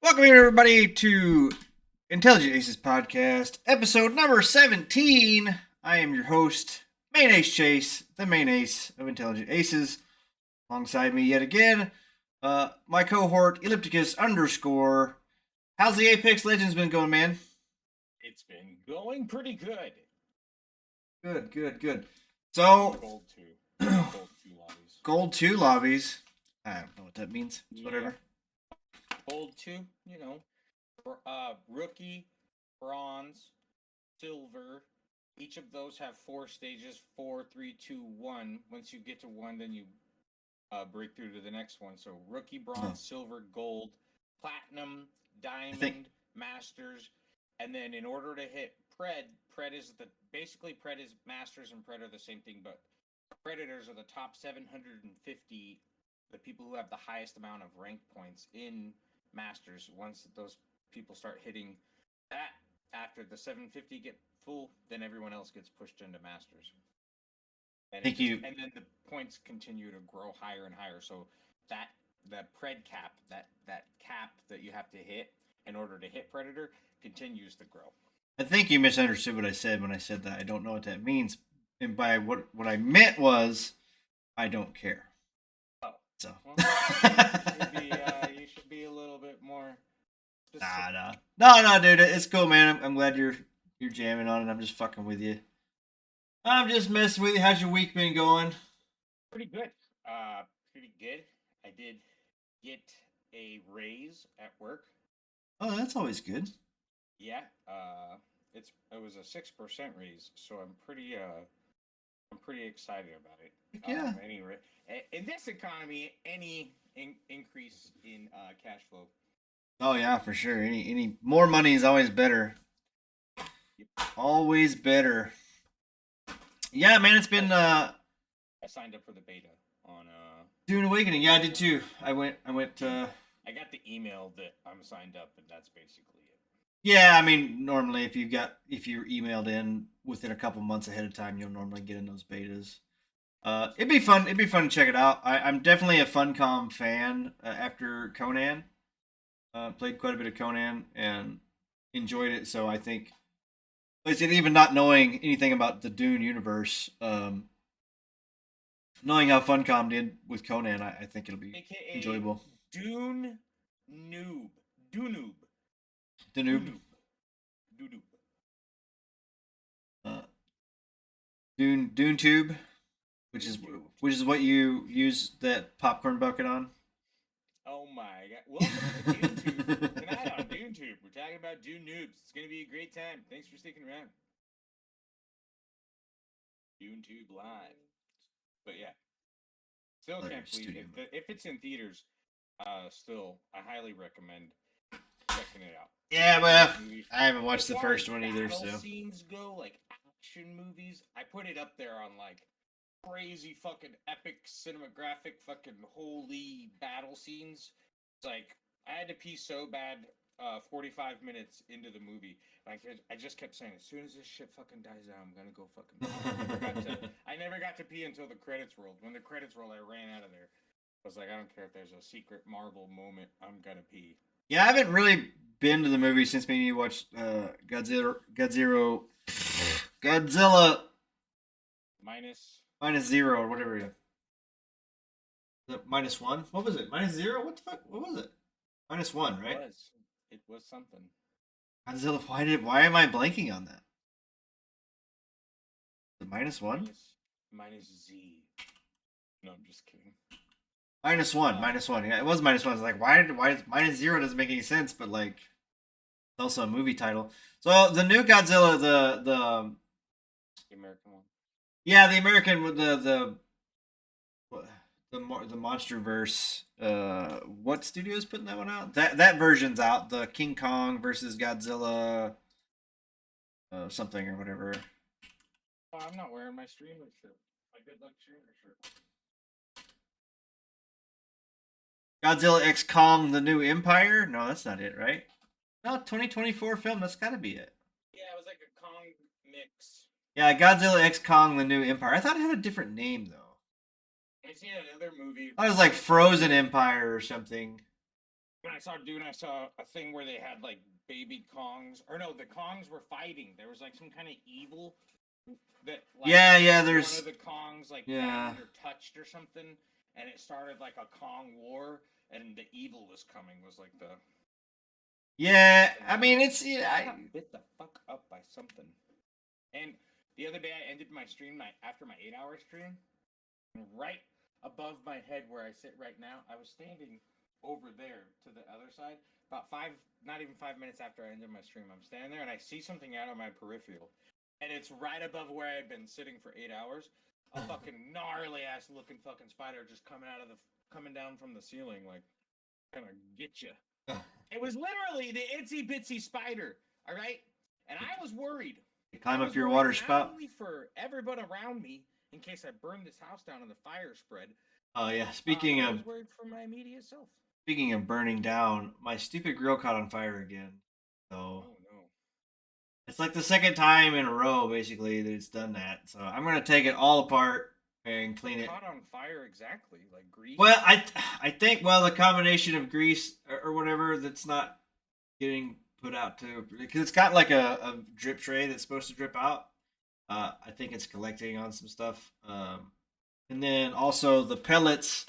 Welcome everybody to Intelligent Aces Podcast, episode number 17. I am your host, Main Ace Chase, the main ace of Intelligent Aces. Alongside me yet again, my cohort, Ellipticus _. How's the Apex Legends been going, man? It's been going pretty good. Good. So, Gold 2. Gold 2 lobbies. Gold 2 lobbies. I don't know what that means. It's whatever. Gold 2, rookie, bronze, silver. Each of those have 4 stages, 4, 3, 2, 1. Once you get to 1, then you break through to the next one. So rookie, bronze, silver, gold, platinum, diamond, masters. And then in order to hit Pred is Pred is masters and Pred are the same thing, but Predators are the top 750, the people who have the highest amount of rank points in Masters. Once those people start hitting that, after the 750 get full, then everyone else gets pushed into Masters. And and then the points continue to grow higher and higher. So that the Pred cap, that cap that you have to hit in order to hit Predator, continues to grow. I think you misunderstood what I said when I said that. I don't know what that means. And by what I meant was, I don't care. Oh. So. Well, you should be a little bit more specific. No, dude. It's cool, man. I'm glad you're jamming on it. I'm just fucking with you. I'm just messing with you. How's your week been going? Pretty good. Pretty good. I did get a raise at work. Oh, that's always good. Yeah. It was a 6% raise, so I'm pretty excited about it. Yeah. In this economy, any increase in cash flow. Oh yeah, for sure. Any more money is always better. Yep. Always better. Yeah, man, it's been. I signed up for the beta on Dune Awakening. Yeah, I did too. I went. I got the email that I'm signed up, and that's basically it. Yeah, I mean, normally if you're emailed in within a couple months ahead of time, you'll normally get in those betas. It'd be fun. It'd be fun to check it out. I'm definitely a Funcom fan after Conan. Played quite a bit of Conan and enjoyed it. So I think, even not knowing anything about the Dune universe, knowing how Funcom did with Conan, I think it'll be AKA enjoyable. Dune Noob. Dunoob. Dunoob. Dune Tube, which is what you use that popcorn bucket on. Oh my god! Welcome to DuneTube. Tonight on DuneTube, we're talking about Dune Noobs. It's gonna be a great time. Thanks for sticking around. DuneTube live. But yeah, still can't believe if it's in theaters. Still, I highly recommend checking it out. Yeah, well, I haven't watched the first one either. So scenes go, like action movies, I put it up there on like crazy fucking epic cinematographic fucking holy battle scenes. It's like I had to pee so bad 45 minutes into the movie. I just kept saying, as soon as this shit fucking dies out, I'm gonna go fucking pee. I never got to pee until the credits rolled. When the credits rolled, I ran out of there. I was like, I don't care if there's a secret Marvel moment, I'm gonna pee. Yeah, I haven't really been to the movie since maybe you watched Godzilla minus zero or whatever. Is it -1? What was it? -0? What the fuck? What was it? -1, right? It was something. Godzilla. Why am I blanking on that? The -1? Minus Z. No, I'm just kidding. -1. Yeah, it was -1. I was like, why -0 doesn't make any sense, but like, it's also a movie title. So the new Godzilla, the American one. Yeah, the American with the MonsterVerse. What studio is putting that one out? That version's out. The King Kong versus Godzilla, something or whatever. Oh, I'm not wearing my streamer shirt. My good luck streamer shirt. Godzilla X Kong: The New Empire? No, that's not it, right? No, 2024 film. That's got to be it. Yeah, it was like a Kong mix. Yeah, Godzilla X Kong: The New Empire. I thought it had a different name though. I seen another movie. I was like Frozen Empire or something. when I saw Dune, I saw a thing where they had like baby Kongs, or no, the Kongs were fighting. There was like some kind of evil that like Yeah, one there's of the Kongs like yeah. found or touched or something, and it started like a Kong war, and the evil was coming. Was like the Yeah, and I like mean it's I got bit the fuck up by something. And the other day I ended my stream after my 8 hour stream, and right above my head where I sit right now, I was standing over there to the other side. About not even 5 minutes after I ended my stream, I'm standing there and I see something out of my peripheral, and it's right above where I've been sitting for 8 hours. A fucking gnarly ass looking fucking spider just coming down from the ceiling, like gonna get you. It was literally the itsy bitsy spider. All right, and I was worried. I climb up was your worried water not spout. only for everyone around me in case I burned this house down and the fire spread, Oh yeah. but I was worried for my immediate self. Speaking of burning down, my stupid grill caught on fire again. So Oh no! it's like the second time in a row, basically, that it's done that. So I'm gonna take it all apart and clean it. Caught on fire exactly, like grease. Well, I think the combination of grease or whatever that's not getting put out to because it's got like a drip tray that's supposed to drip out. I think it's collecting on some stuff. And then also the pellets.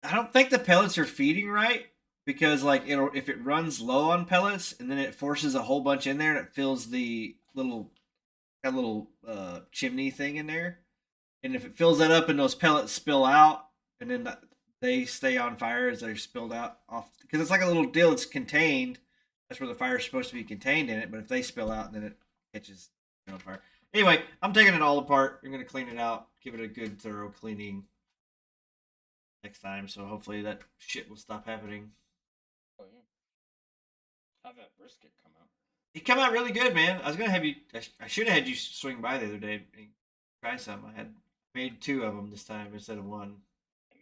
I don't think the pellets are feeding right because like if it runs low on pellets and then it forces a whole bunch in there and it fills the little chimney thing in there, and if it fills that up and those pellets spill out and then they stay on fire as they're spilled out off because it's like a little deal. It's contained. That's where the fire is supposed to be contained in it. But if they spill out, then it catches on fire. Anyway, I'm taking it all apart. I'm gonna clean it out, give it a good thorough cleaning next time. So hopefully that shit will stop happening. Oh yeah. How'd that brisket come out? It came out really good, man. I was gonna have you. I should have had you swing by the other day and try some. I had made 2 of them this time instead of 1.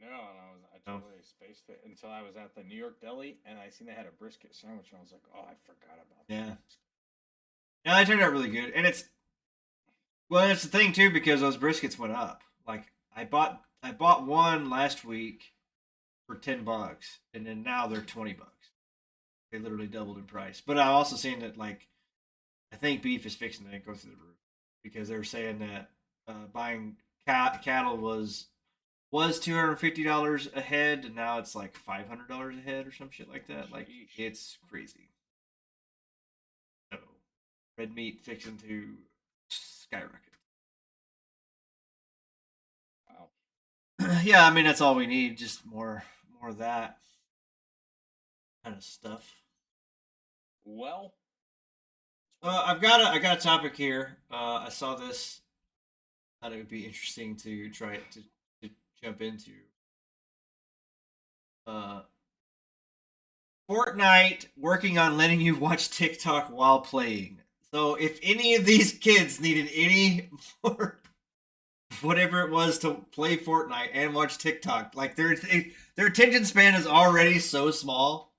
No, and I totally spaced it until I was at the New York Deli and I seen they had a brisket sandwich and I was like, oh, I forgot about that. Yeah. Yeah, they turned out really good, and it's the thing too because those briskets went up. Like I bought one last week for $10, and then now they're $20. They literally doubled in price. But I also seen that like I think beef is fixing to go through the roof because they're saying that buying cattle was $250 a head, and now it's like $500 a head or some shit like that. Like it's crazy. So red meat fixing to skyrocket. Wow. Yeah, I mean that's all we need. Just more of that kind of stuff. Well, I got a topic here. I saw this. Thought it would be interesting to try to jump into. Uh, Fortnite working on letting you watch TikTok while playing. So if any of these kids needed any more whatever it was to play Fortnite and watch TikTok, like their attention span is already so small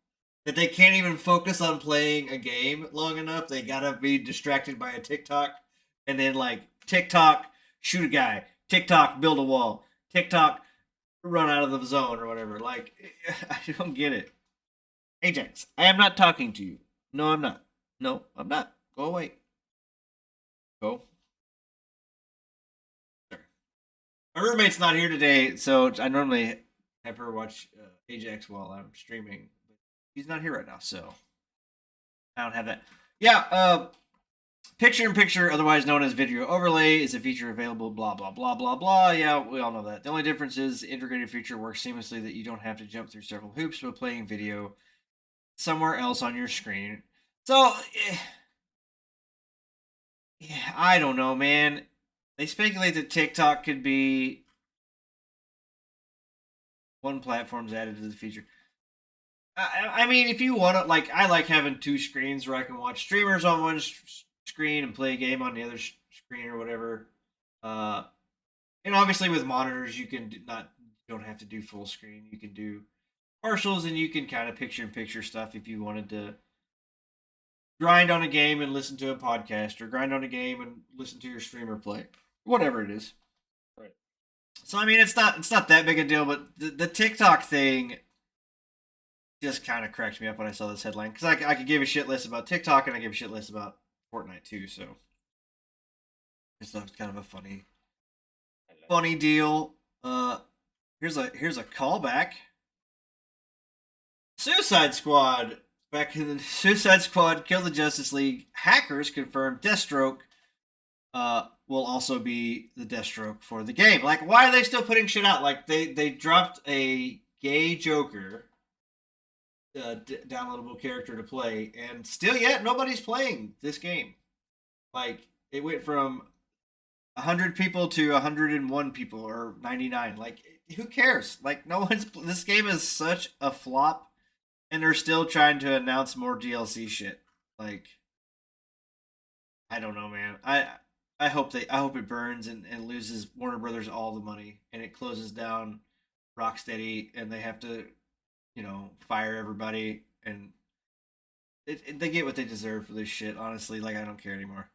that they can't even focus on playing a game long enough. They gotta be distracted by a TikTok, and then like TikTok shoot a guy, TikTok build a wall, TikTok run out of the zone or whatever. Like I don't get it. Ajax, I am not talking to you. No, I'm not. No, I'm not. Go away. Go. Sorry. My roommate's not here today, so I normally have her watch Ajax while I'm streaming. But he's not here right now, so I don't have that. Yeah, picture in picture, otherwise known as video overlay, is a feature available. Blah blah blah blah blah. Yeah, we all know that. The only difference is the integrated feature works seamlessly that you don't have to jump through several hoops while playing video somewhere else on your screen. So, yeah, I don't know, man. They speculate that TikTok could be one platform's added to the feature. I mean, if you want to, like, I like having 2 screens where I can watch streamers on one screen and play a game on the other screen or whatever. And obviously with monitors, you don't have to do full screen. You can do partials, and you can kind of picture in picture stuff if you wanted to grind on a game and listen to a podcast, or grind on a game and listen to your streamer play, whatever it is. right. So I mean, it's not that big a deal, but the TikTok thing just kind of cracked me up when I saw this headline because I could give a shit less about TikTok and I give a shit less about Fortnite too. So I just thought it was kind of a funny deal. Here's a callback. Suicide Squad. Back in the Suicide Squad, Kill the Justice League. Hackers confirmed Deathstroke will also be the Deathstroke for the game. Like, why are they still putting shit out? Like, they dropped a gay Joker downloadable character to play, and still yet nobody's playing this game. Like, it went from 100 people to 101 people or 99. Like, who cares? Like, no one's. This game is such a flop, and they're still trying to announce more DLC shit. Like, I don't know, man. I hope it burns and loses Warner Brothers all the money, and it closes down Rocksteady, and they have to, fire everybody, and they get what they deserve for this shit. Honestly, like, I don't care anymore.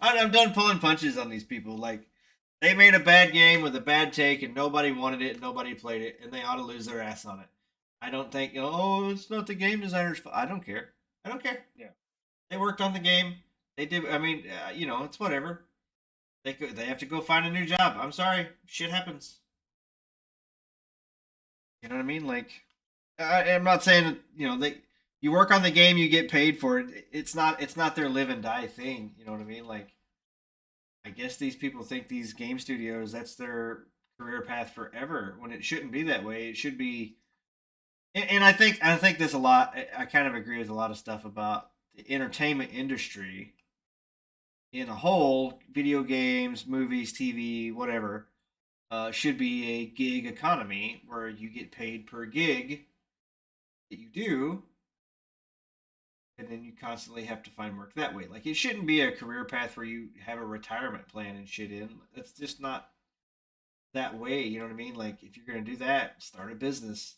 I'm done pulling punches on these people. Like, they made a bad game with a bad take, and nobody wanted it, and nobody played it, and they ought to lose their ass on it. I don't think, oh, it's not the game designer's fault. I don't care. I don't care. Yeah. They worked on the game. They did. I mean, it's whatever. They have to go find a new job. I'm sorry, shit happens. You know what I mean? Like, I'm not saying you work on the game, you get paid for it. It's not their live and die thing. You know what I mean? Like, I guess these people think these game studios, that's their career path forever, when it shouldn't be that way. It should be. And I think there's a lot. I kind of agree with a lot of stuff about the entertainment industry in a whole. Video games, movies, TV, whatever, should be a gig economy where you get paid per gig that you do, and then you constantly have to find work that way. Like, it shouldn't be a career path where you have a retirement plan and shit in. It's just not that way. You know what I mean? Like, if you're gonna do that, start a business,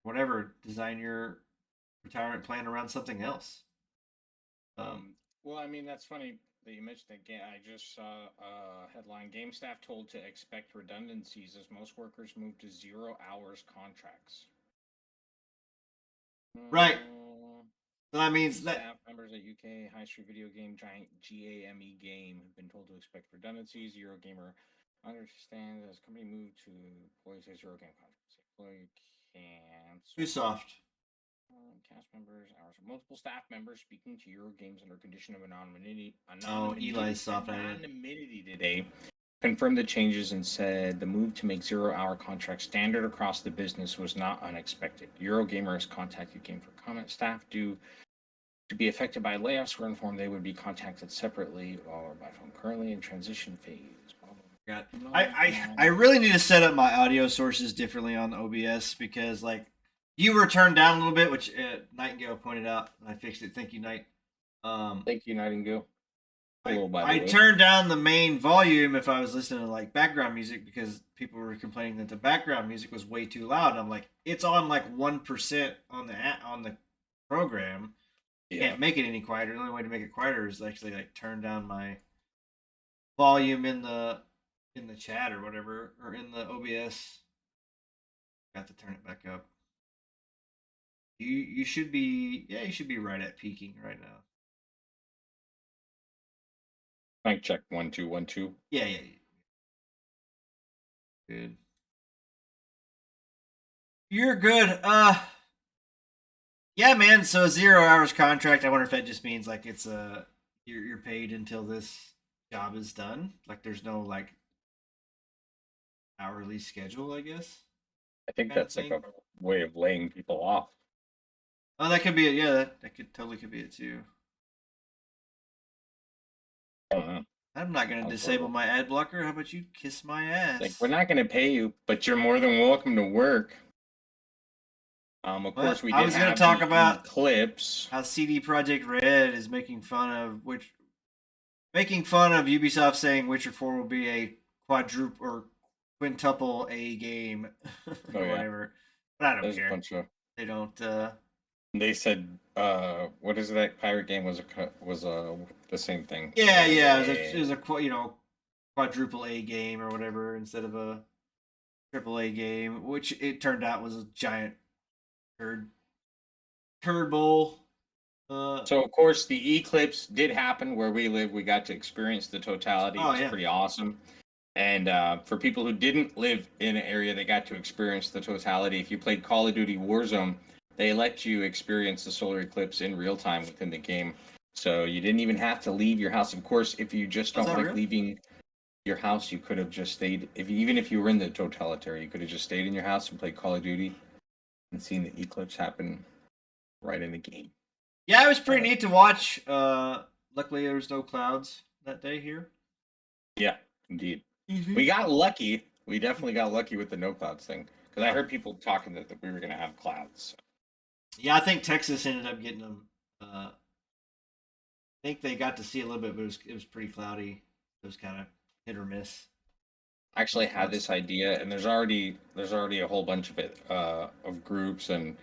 whatever. Design your retirement plan around something else. Well, I mean, that's funny that you mentioned that. I just saw a headline: Game staff told to expect redundancies as most workers move to 0 hours contracts. Right. So that means that staff members at UK high street video game giant GAME Game have been told to expect redundancies. Eurogamer understands as company move to employees a zero game contracts. Employee cancel. Ubisoft. Cast members, hours of multiple staff members speaking to Eurogames under condition of anonymity. Eli's soft anonymity today confirmed the changes and said the move to make 0 hour contracts standard across the business was not unexpected. Eurogamer has contacted Game for comment. Staff due to be affected by layoffs were informed they would be contacted separately or by phone. Currently in transition phase. I really need to set up my audio sources differently on the OBS, because, like, you were turned down a little bit, which Nightingale pointed out. I fixed it. Thank you, Night. Thank you, Nightingale. I turned down the main volume if I was listening to, like, background music, because people were complaining that the background music was way too loud. And I'm like, it's on like 1% on the program. You can't make it any quieter. The only way to make it quieter is actually, like, turn down my volume in the chat or whatever, or in the OBS. Got to turn it back up. You should be right at peaking right now. Mic check 1 2 1 2. Yeah. Good. You're good. Yeah, man. So a 0 hours contract. I wonder if that just means, like, it's you're paid until this job is done. Like, there's no, like, hourly schedule, I guess. I think that's like a way of laying people off. Oh, that could be it. Yeah, that could be it too. I'm not gonna disable my ad blocker. How about you kiss my ass? Like, we're not gonna pay you, but you're more than welcome to work. Of course, we did. I was gonna talk about clips. How CD Projekt Red is making fun of Ubisoft, saying Witcher 4 will be a quadruple or quintuple A game or whatever. But I don't care. They don't. They said, what is that pirate game was the same thing. Yeah. It was a quadruple A game or whatever instead of a triple A game, which it turned out was a giant turd. Turd Bowl. So of course the eclipse did happen where we live. We got to experience the totality. It Oh, was yeah. pretty awesome. And for people who didn't live in an area, they got to experience the totality. If you played Call of Duty Warzone, they let you experience the solar eclipse in real time within the game. So you didn't even have to leave your house. Of course, if you just Was don't that like real? leaving your house, you could have just stayed. Even if you were in the totality, you could have just stayed in your house and played Call of Duty and seen the eclipse happen right in the game. Yeah, it was pretty neat to watch. Luckily, there was no clouds that day here. Yeah, indeed. Mm-hmm. We got lucky. We definitely got lucky with the no clouds thing because I heard people talking that we were going to have clouds. Yeah, I think Texas ended up getting them. I think they got to see a little bit, but it was pretty cloudy. It was kind of hit or miss. I actually had this idea, and there's already a whole bunch of it of groups and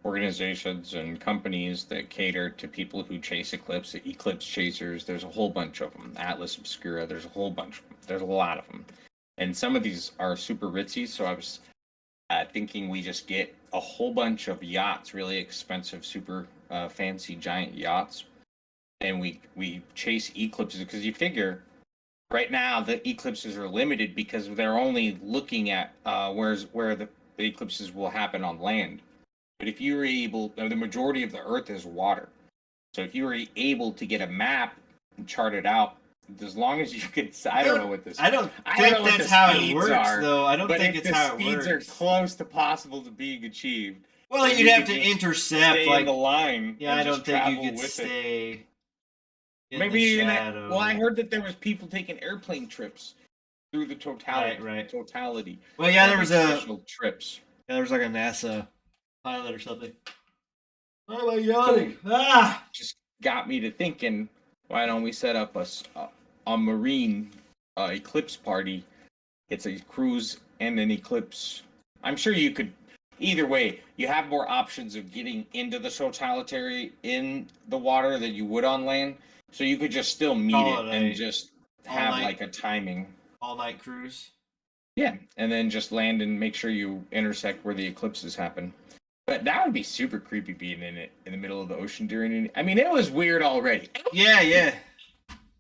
organizations and companies that cater to people who chase eclipse, the eclipse chasers. There's a whole bunch of them. Atlas Obscura. There's a whole bunch of them. There's a lot of them, and some of these are super ritzy. So I was thinking we just get a whole bunch of yachts, really expensive, super fancy giant yachts, and we chase eclipses because you figure right now the eclipses are limited because they're only looking at where the eclipses will happen on land. But if you were able, the majority of the Earth is water. So if you were able to get a map and chart it out, as long as you could, I don't know what this. I don't I think don't know what that's the how it speeds works, are, though. I don't but think if it's the how it speeds are works. close to possible to being achieved, Well, then you'd you have could to just intercept, stay like in the line. yeah, and I just don't think you travel could with it. stay in Maybe the in that, shadow. well, I heard that there was people taking airplane trips through the totality. Right. Totality. Well, yeah, there Like was a special trips. yeah, there was like a NASA pilot or something. Why am I yawning? Just got me to thinking, why don't we set up a marine eclipse party? It's a cruise and an eclipse. I'm sure you could. Either way, you have more options of getting into the totality in the water than you would on land. So you could just still meet Call it it and a just have all-night- like a timing. all-night cruise. Yeah, and then just land and make sure you intersect where the eclipses happen. But that would be super creepy being in it in the middle of the ocean during it. I mean, it was weird already. It Yeah.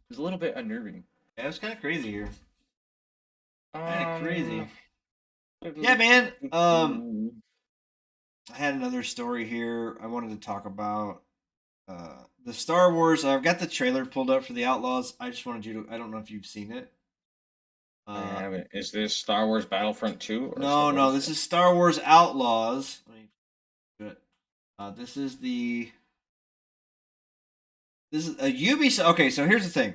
was a little bit unnerving. Yeah, it was kind of crazy here. Kind of crazy. Um, Yeah, man. I had another story here I wanted to talk about. The Star Wars. I've got the trailer pulled up for the Outlaws. I just wanted you to. I don't know if you've seen it. I haven't. Is this Star Wars Battlefront 2? Or No, no. This is Star Wars Outlaws. Let me do it. This is the. This is a Ubisoft. Okay, so here's the thing.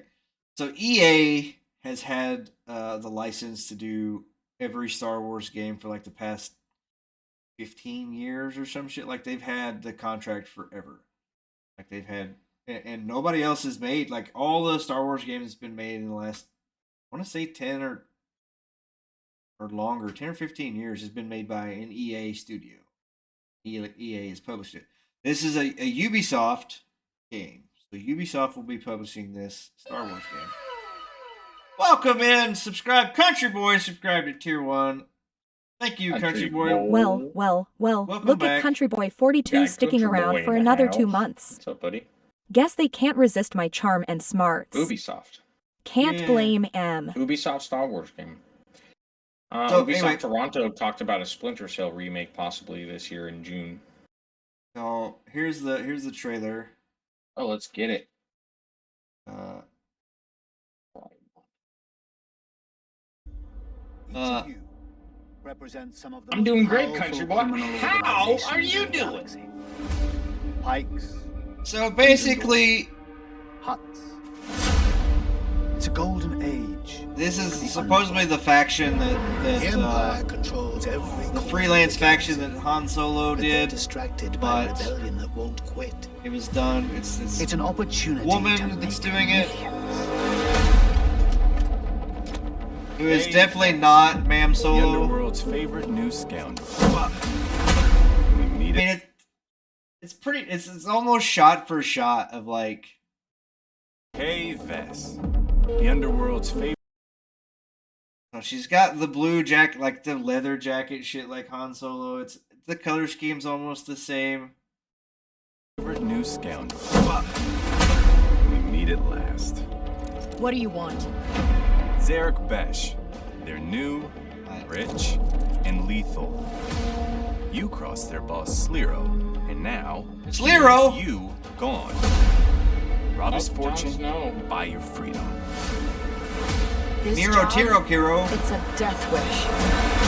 So EA has had the license to do every Star Wars game for like the past 15 years or some shit. Like they've had the contract forever. Like they've had, and nobody else has made like all the Star Wars games that's been made in the last, I want to say 10 or longer, 10 or 15 years has been made by an EA studio. EA has published it. This is a Ubisoft game. So Ubisoft will be publishing this Star Wars game. Welcome in, subscribe, Country Boy, subscribe to Tier 1. Thank you, Country Boy. Well, Welcome look back. at Country Boy 42 Got sticking Country around Boy for in the another 2 house. months. What's up, buddy? Guess they can't resist my charm and smarts. Ubisoft. Can't Yeah. blame M. Ubisoft Star Wars game. So, Ubisoft anyway- Toronto talked about a Splinter Cell remake possibly this year in June. So here's the trailer. Oh, let's get it. Each Uh, of you represents some of the I'm most doing great, powerful country boy. criminal How organizations are you in the doing? galaxy. Pikes, So basically, Huts. It's a golden age. this is supposedly the faction The that Empire controls every the corner freelance of the faction galaxy, that Han Solo but they're did. distracted by a but- rebellion that won't quit. It was done. It's It's this an opportunity woman to that's make doing it. millions. who is definitely not Ma'am The Solo. underworld's favorite new scoundrel. We meet I mean, it's pretty. It's almost shot for shot of like. Kay Vess, the underworld's favorite. She's got the blue jacket, like the leather jacket shit, like Han Solo. It's the color scheme's almost the same. Favorite new scoundrel. We meet at last. What do you want? Zarek Besh. They're new, rich, and lethal. You crossed their boss Slero, and now Slero? you gone. Rob his Jon fortune, Snow. buy your freedom. This Miro job, Tiro Kiro. It's a death wish.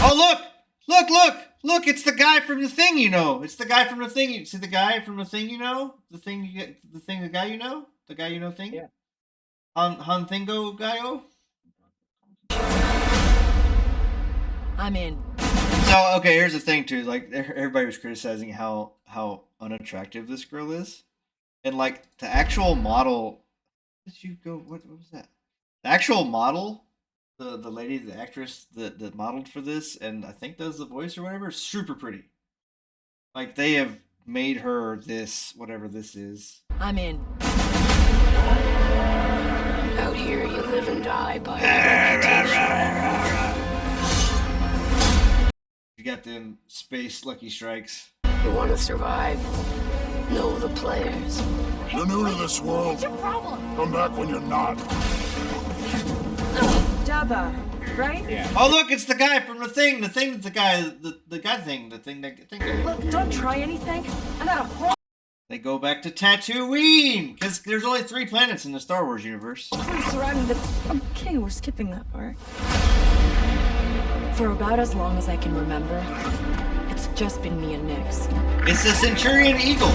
Oh look! Look! Look! Look! It's the guy from the thing you know. It's the guy from the thing. You see the guy from the thing you know. The thing you get. The thing. The guy you know. The guy you know thing. Yeah. Han Thingo Guyo. I'm in. So okay, here's the thing too. Like everybody was criticizing how unattractive this girl is, and like the actual model. Did you go? What was that? The actual model, the lady, the actress that modeled for this, and I think does the voice or whatever, is super pretty. Like they have made her this whatever this is. I'm in. Out here, you live and die by reputation. You got them space Lucky Strikes. You want to survive? Know the players. You're new to this world. What's your problem? Come back when you're not. Jabba, right? Yeah. Oh look, it's the guy from the thing. The thing, the guy, the guy thing, the thing that thing. Look, don't try anything. I'm not a whole They go back to Tatooine because there's only 3 planets in the Star Wars universe. surrounding the. Okay, we're skipping that part. For about as long as I can remember, it's just been me and Nix It's the Centurion Eagle,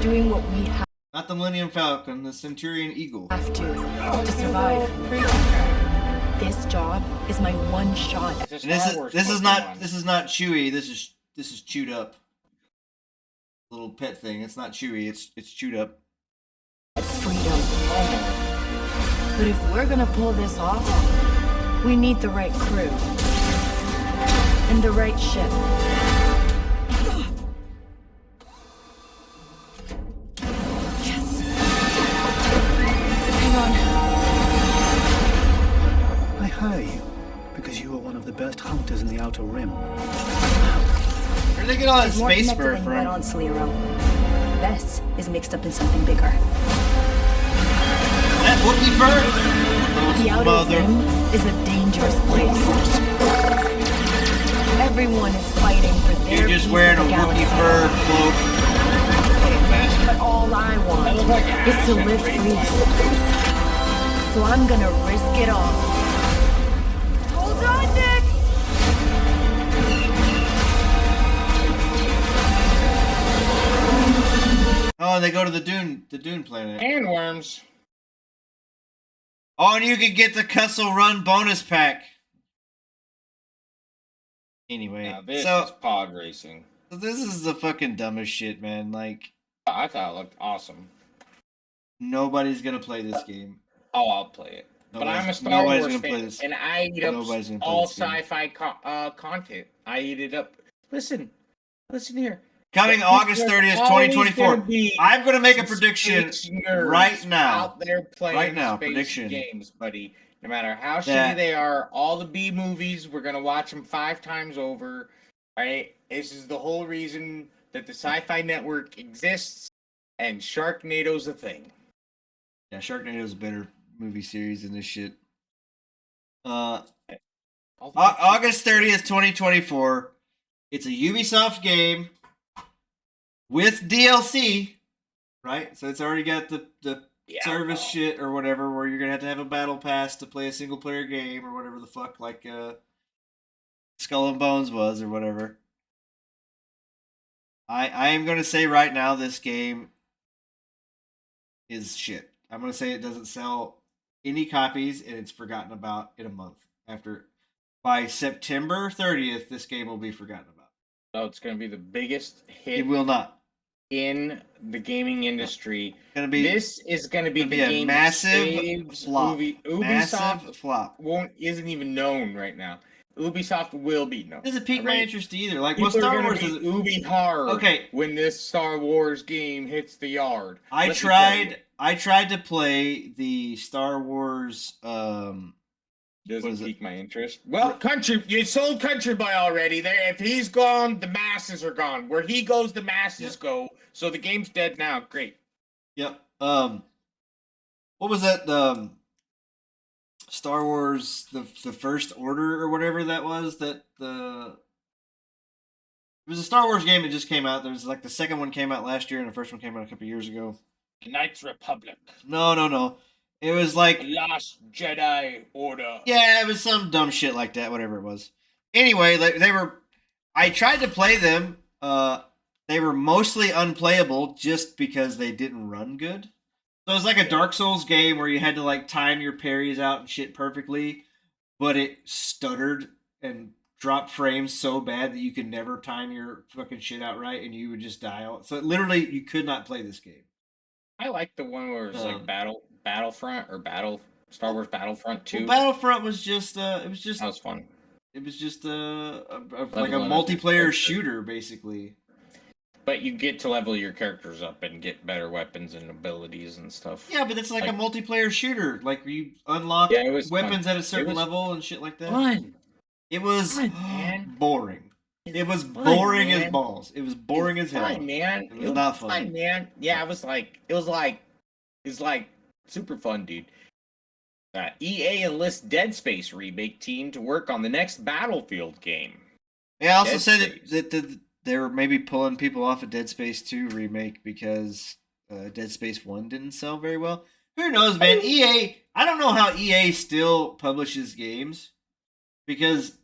doing what we not the Millennium Falcon. The Centurion Eagle. have to survive. This job is my one shot. It's a And Star Wars this is Pokemon. not Chewie. This is chewed up. Little pet thing. It's not Chewie. It's chewed up. at freedom. But if we're gonna pull this off, we need the right crew and the right ship. Yes. Hang on. I hire you because you are one of the best hunters in the Outer Rim. Where do they get all that There's more space connected fur than you read on from? Slero. Bess is mixed up in something bigger. That Wookiee fur? The Outer Mother. Rim is a dangerous place. Everyone is fighting for their You're just piece wearing a of the Wookiee galaxy. fur cloak. What a bastard. But all I I want look like is to Ash and live Ray. free. So I'm gonna risk it all. Hold on, Nick! Oh, they go to the Dune planet. And worms. Oh, and you can get the Cussle Run bonus pack. Anyway, Now this so is pod racing. this is the fucking dumbest shit, man. Like I thought it looked awesome. nobody's gonna play this game. Oh, I'll play it. But I'm a Star nobody's Wars gonna play fan, this. and I eat up Nobody's gonna play all this game. sci-fi content. I eat it up. Listen here. Coming There August are 30th, always 2024. gonna be I'm gonna make a some prediction space nerds right now. out there playing Right now, space prediction. games, buddy. No matter how That- shitty they are, all the B movies, we're gonna watch them 5 times over. Right? This is the whole reason that the Sci-Fi Network exists, and Sharknado's a thing. Yeah, Sharknado is a better movie series than this shit. All the August 30th, 2024. It's a Ubisoft game with DLC, right? So it's already got the Yeah, service well, shit or whatever, where you're gonna have a battle pass to play a single player game or whatever the fuck, like Skull and Bones was or whatever. I am gonna say right now this game is shit. I'm gonna say it doesn't sell any copies and it's forgotten about in a month. By September 30th, this game will be forgotten about. So it's gonna be the biggest hit It will not. in the gaming industry. It's gonna be This is going to be gonna the be a game massive that saves flop. Ubisoft massive flop. isn't even known right now. Ubisoft will be known. Doesn't pique my Alright? interest either. Like, People well, Star are Wars going is. to be Ubi hard Okay. when this Star Wars game hits the yard. I Let me tell you. tried to play the Star Wars What Doesn't is it? pique my interest. Well, Country, you sold Country Boy already. There, if he's gone, the masses are gone. Where he goes, the masses Yep. go. So the game's dead now. Great. Yep. What was that? Star Wars, the First Order or whatever that was. It was a Star Wars game that just came out. There was like the second one came out last year, and the first one came out a couple years ago. Knights Republic. No. It was like Last Jedi Order. yeah, it was some dumb shit like that. Whatever it was. Anyway, they were. I tried to play them. They were mostly unplayable just because they didn't run good. So it was like a Dark Souls game where you had to like time your parries out and shit perfectly, but it stuttered and dropped frames so bad that you could never time your fucking shit out right, and you would just die out. So literally, you could not play this game. I like the one where it's like Battlefront or Star Wars Battlefront 2. Well, Battlefront was just That was fun. it was just like a Leveling up your multiplayer character. shooter basically. But you get to level your characters up and get better weapons and abilities and stuff. Yeah, but it's like a Like- multiplayer shooter. Like you unlock Yeah, it was weapons fun. at a certain was level and shit like that. Fun. It was Fun, man. boring. It was fun, boring as man. balls. It was boring as hell. Fun, man. It was not fun. Fun, man. Yeah, it was like super fun, dude. EA enlists Dead Space remake team to work on the next Battlefield game. They also Dead said Space. that they were maybe pulling people off of Dead Space 2 remake because Dead Space 1 didn't sell very well. Who knows, man? EA, I don't know how EA still publishes games because,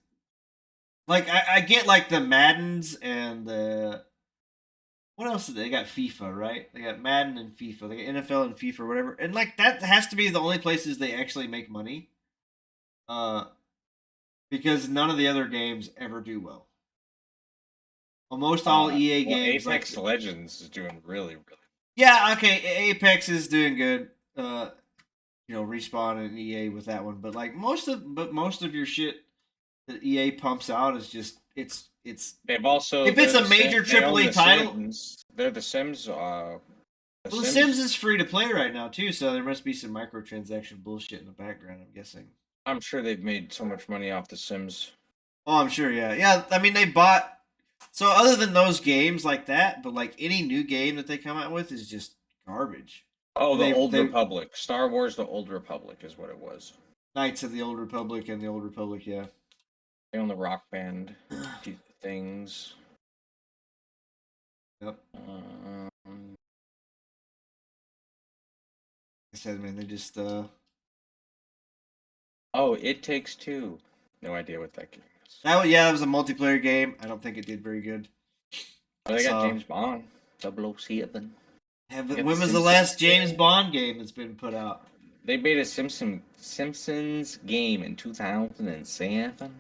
like, I get like the Maddens and the what else did they got? FIFA, right? They got Madden and FIFA. They got NFL and FIFA, or whatever. And like that has to be the only places they actually make money. Because none of the other games ever do well. Almost all EA games, Apex like, Legends is doing really, really. yeah, okay, Apex is doing good. Respawn and EA with that one, but like most of your shit that EA pumps out is just it's They've also If it's they're a the major Sim- they own AAA the title- Sims. They're the Sims. well, The Sims is free to play right now too, so there must be some microtransaction bullshit in the background. I'm guessing. I'm sure they've made so much money off the Sims. Oh, I'm sure. Yeah. I mean, they bought. So other than those games like that, but like any new game that they come out with is just garbage. Oh, the They- Old they- Republic. Star Wars: The Old Republic is what it was. Knights of the Old Republic and the Old Republic, yeah. They own the Rock Band things. Yep. Um, I said, man, they just oh, It Takes Two. No idea what that game is. that was a multiplayer game. I don't think it did very good. Oh, they got So- James Bond. 007. When Yeah, was the Simpsons last James game. Bond game that's been put out? They made a Simpsons game in 2007.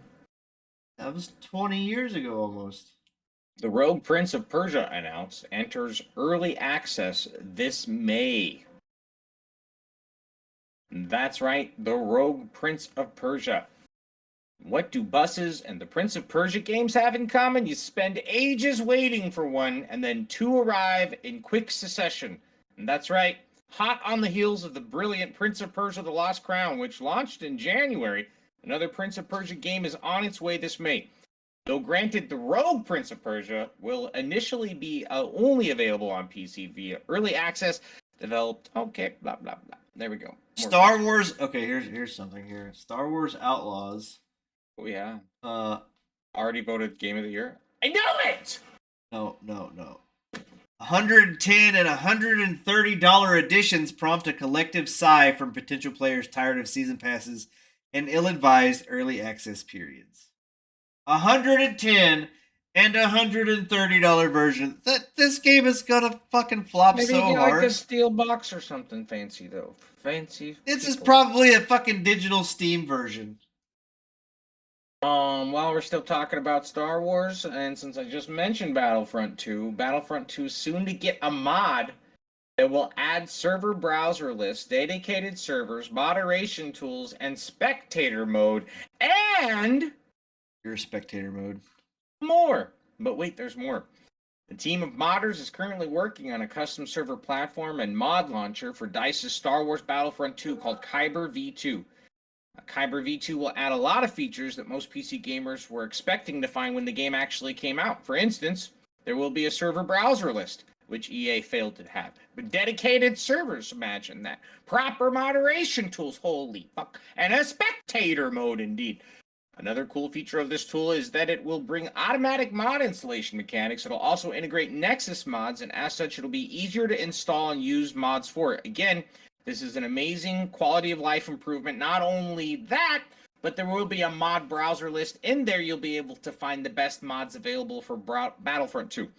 That was 20 years ago almost. The Rogue Prince of Persia announced enters early access this May. That's right, the Rogue Prince of Persia. What do buses and the Prince of Persia games have in common? You spend ages waiting for one, and then two arrive in quick succession. And that's right, hot on the heels of the brilliant Prince of Persia: The Lost Crown, which launched in January, another Prince of Persia game is on its way this May. Though granted, the Rogue Prince of Persia will initially be only available on PC via early access, developed. Okay, blah blah blah. There we go. More Star Wars. Okay, here's something here. Star Wars Outlaws. Oh yeah, Uh, already voted Game of the Year. I know it. no. $110 and $130 editions prompt a collective sigh from potential players tired of season passes and ill-advised early access periods. $110 and $130 version. This game is gonna fucking flop Maybe so you get hard. like a steel box or something fancy though. Fancy. This is people. probably a fucking digital Steam version. While we're still talking about Star Wars, and since I just mentioned Battlefront 2 is soon to get a mod that will add server browser lists, dedicated servers, moderation tools, and spectator mode, and Your spectator mode. more. But wait, there's more. The team of modders is currently working on a custom server platform and mod launcher for DICE's Star Wars Battlefront 2 called Kyber V2. Kyber V2 will add a lot of features that most PC gamers were expecting to find when the game actually came out. For instance, there will be a server browser list, which EA failed to have. But dedicated servers, imagine that. Proper moderation tools, holy fuck. And a spectator mode, indeed. Another cool feature of this tool is that it will bring automatic mod installation mechanics. It'll also integrate Nexus mods, and as such, it'll be easier to install and use mods for it. Again, this is an amazing quality of life improvement. Not only that, but there will be a mod browser list. In there, you'll be able to find the best mods available for Battlefront 2. And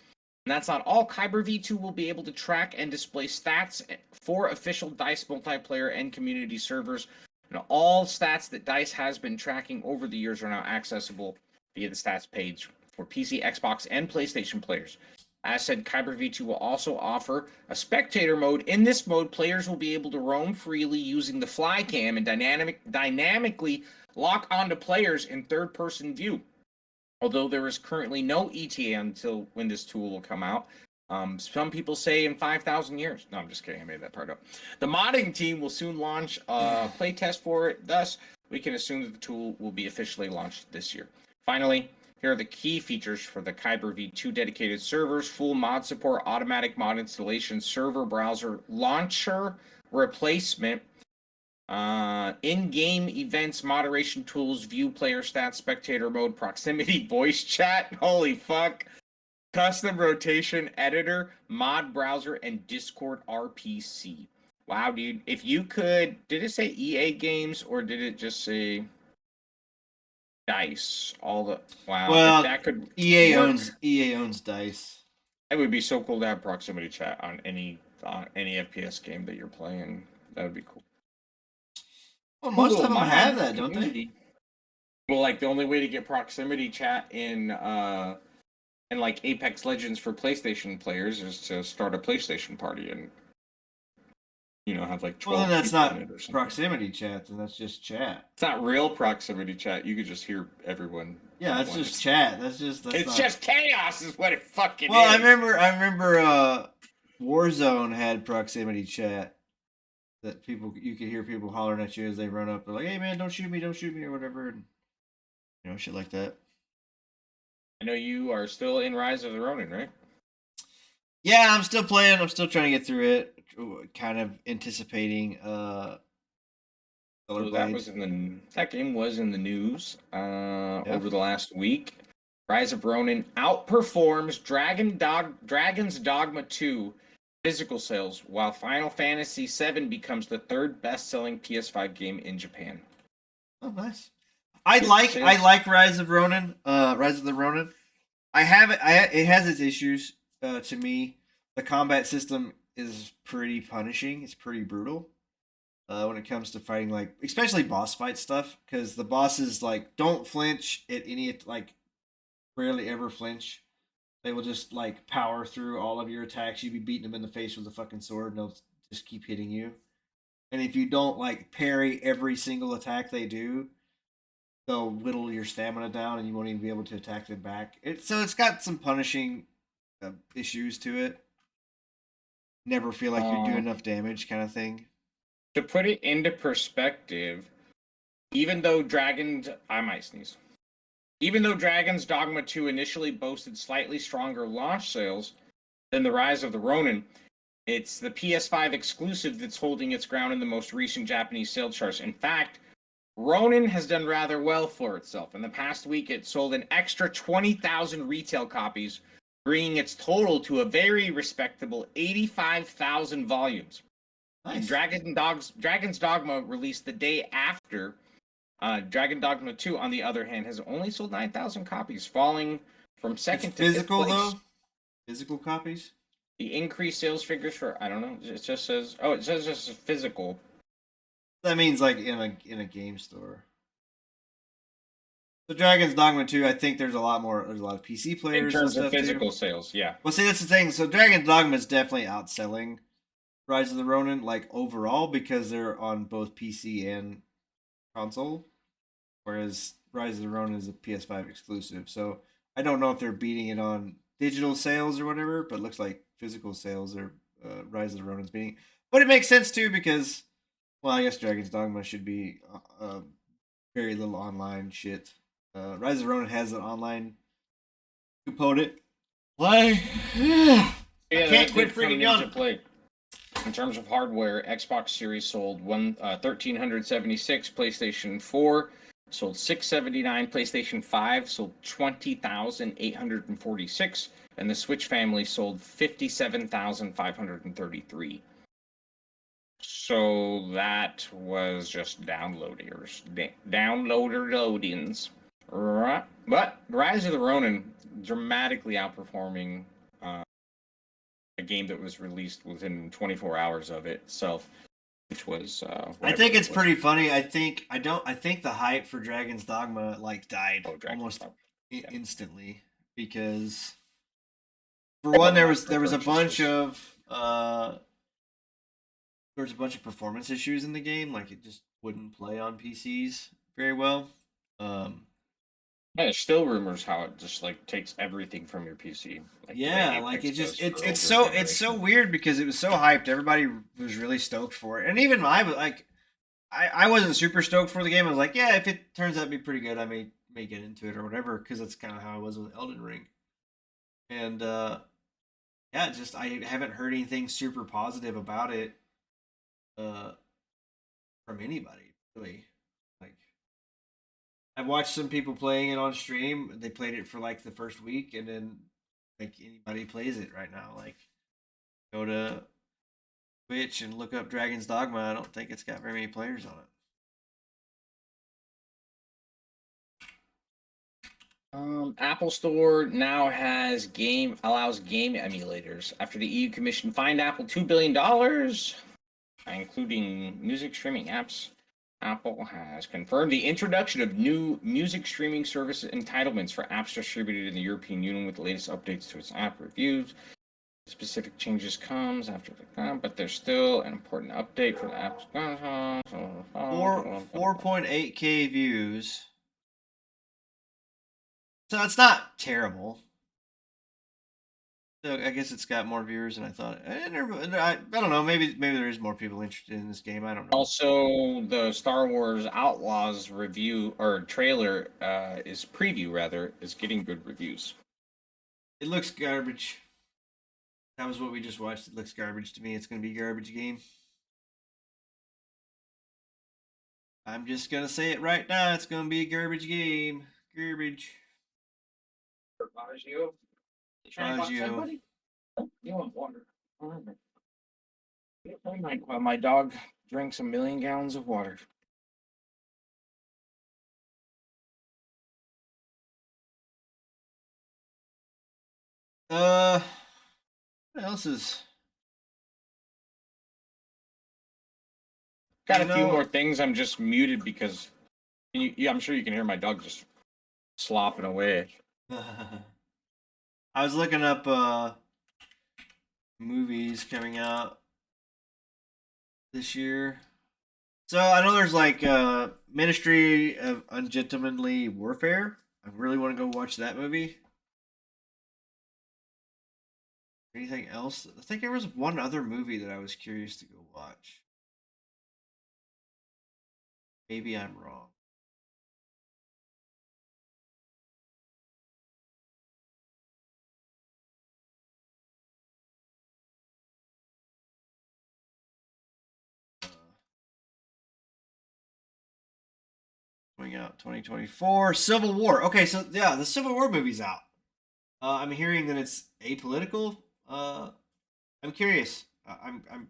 that's not all. Kyber V2 will be able to track and display stats for official DICE multiplayer and community servers. And all stats that DICE has been tracking over the years are now accessible via the stats page for PC, Xbox, and PlayStation players. As said, Kyber V2 will also offer a spectator mode. In this mode, players will be able to roam freely using the fly cam and dynamically lock onto players in third-person view. Although there is currently no ETA until when this tool will come out. Some people say in 5,000 years. No, I'm just kidding. I made that part up. The modding team will soon launch a playtest for it. Thus, we can assume that the tool will be officially launched this year. Finally, here are the key features for the Kyber V2 dedicated servers: full mod support, automatic mod installation, server browser launcher replacement, in-game events, moderation tools, view player stats, spectator mode, proximity voice chat. Holy fuck. Custom rotation editor, mod browser, and Discord RPC. Wow, dude. If you could, did it say EA Games or did it just say DICE? All the wow. Well, if that could EA work, owns DICE. it would be so cool to have proximity chat on any FPS game that you're playing. That would be cool. Well, most Google of them Mod have that, don't they? community. Well, like the only way to get proximity chat in like Apex Legends for PlayStation players is to start a PlayStation party and have like 12 Well, then that's people not in it or something. proximity chat. Then that's just chat. It's not real proximity chat. You could just hear everyone. Yeah, at that's once. just chat. That's It's not... just chaos, is what it fucking Well, is. I remember Warzone had proximity chat that you could hear people hollering at you as they run up. They're like, "Hey man, don't shoot me, or whatever," and shit like that. I know you are still in Rise of the Ronin, right? Yeah, I'm still playing. I'm still trying to get through it. Kind of anticipating So Solar that Blades. that game was in the news over the last week. Rise of Ronin outperforms Dragon's Dogma 2 physical sales, while Final Fantasy VII becomes the third best-selling PS5 game in Japan. Oh, nice. I like Rise of Ronin. Rise of the Ronin. I have it. It has its issues. To me, the combat system is pretty punishing. It's pretty brutal. When it comes to fighting, like especially boss fight stuff, because the bosses like don't flinch at any, like rarely ever flinch. They will just like power through all of your attacks. You'd be beating them in the face with a fucking sword, and they'll just keep hitting you. And if you don't like parry every single attack they do, they'll whittle your stamina down, and you won't even be able to attack them back. So it's got some punishing issues to it. Never feel like you're doing enough damage, kind of thing. To put it into perspective, even though Dragon's Dogma 2 initially boasted slightly stronger launch sales than the Rise of the Ronin, it's the PS5 exclusive that's holding its ground in the most recent Japanese sales charts. In fact, Ronin has done rather well for itself. In the past week, it sold an extra 20,000 retail copies, bringing its total to a very respectable 85,000 volumes. Nice. Dragon's Dogma released the day after. Dragon Dogma 2, on the other hand, has only sold 9,000 copies, falling from second It's to fifth physical place. though. Physical copies. The increased sales figures for I don't know. It just says just physical. That means like in a game store. So Dragon's Dogma 2, I think there's a lot of PC players In terms and of stuff physical too. sales, yeah. Well, see, that's the thing. So Dragon's Dogma is definitely outselling Rise of the Ronin, like overall, because they're on both PC and console, whereas Rise of the Ronin is a PS5 exclusive. So I don't know if they're beating it on digital sales or whatever, but it looks like physical sales are Rise of the Ronin's beating. But it makes sense too because, well, I guess Dragon's Dogma should be very little online shit. Rise of the Ronin has an online component. Why? Yeah, I can't that quit did come freaking into yawning. play. In terms of hardware, Xbox Series sold 1,376, PlayStation 4 sold 679, PlayStation 5 sold 20,846, and the Switch family sold 57,533. So that was just downloaders, downloader loadings. Right. But Rise of the Ronin dramatically outperforming a game that was released within 24 hours of itself, which was. I think it's pretty funny. I think the hype for Dragon's Dogma like died almost instantly because for one there was a bunch of performance issues in the game, like it just wouldn't play on PCs very well. Yeah, there's still rumors how it just like takes everything from your PC. Like yeah, like it just it's so weird because it was so hyped. Everybody was really stoked for it, and even I was like, I wasn't super stoked for the game. I was like, yeah, if it turns out to be pretty good, I may get into it or whatever, because that's kind of how I was with Elden Ring. And yeah, just I haven't heard anything super positive about it from anybody really. Like, I've watched some people playing it on stream. They played it for like the first week, and then like anybody plays it right now. Like, go to Twitch and look up Dragon's Dogma. I don't think it's got very many players on it. Apple Store now allows game emulators after the EU Commission fined Apple $2 billion, including music streaming apps. Apple has confirmed the introduction of new music streaming service entitlements for apps distributed in the European Union with the latest updates to its app reviews. Specific changes comes after the but there's still an important update for the app's 4.8K views. So it's not terrible. So I guess it's got more viewers than I thought. I don't know. Maybe there is more people interested in this game. I don't know. Also, the Star Wars Outlaws review or trailer is getting good reviews. It looks garbage. That was what we just watched. It looks garbage to me. It's going to be a garbage game. I'm just going to say it right now. It's going to be a garbage game. Garbage. Baggio. You want water? While my dog drinks 1 million gallons of water. What else is? Got a few more things. I'm just muted because I'm sure you can hear my dog just slopping away. I was looking up movies coming out this year. So I know there's like Ministry of Ungentlemanly Warfare. I really want to go watch that movie. Anything else? I think there was one other movie that I was curious to go watch. Maybe I'm wrong. Coming out 2024. Civil War. Okay, so yeah, the Civil War movie's out. I'm hearing that it's apolitical. I'm curious. I'm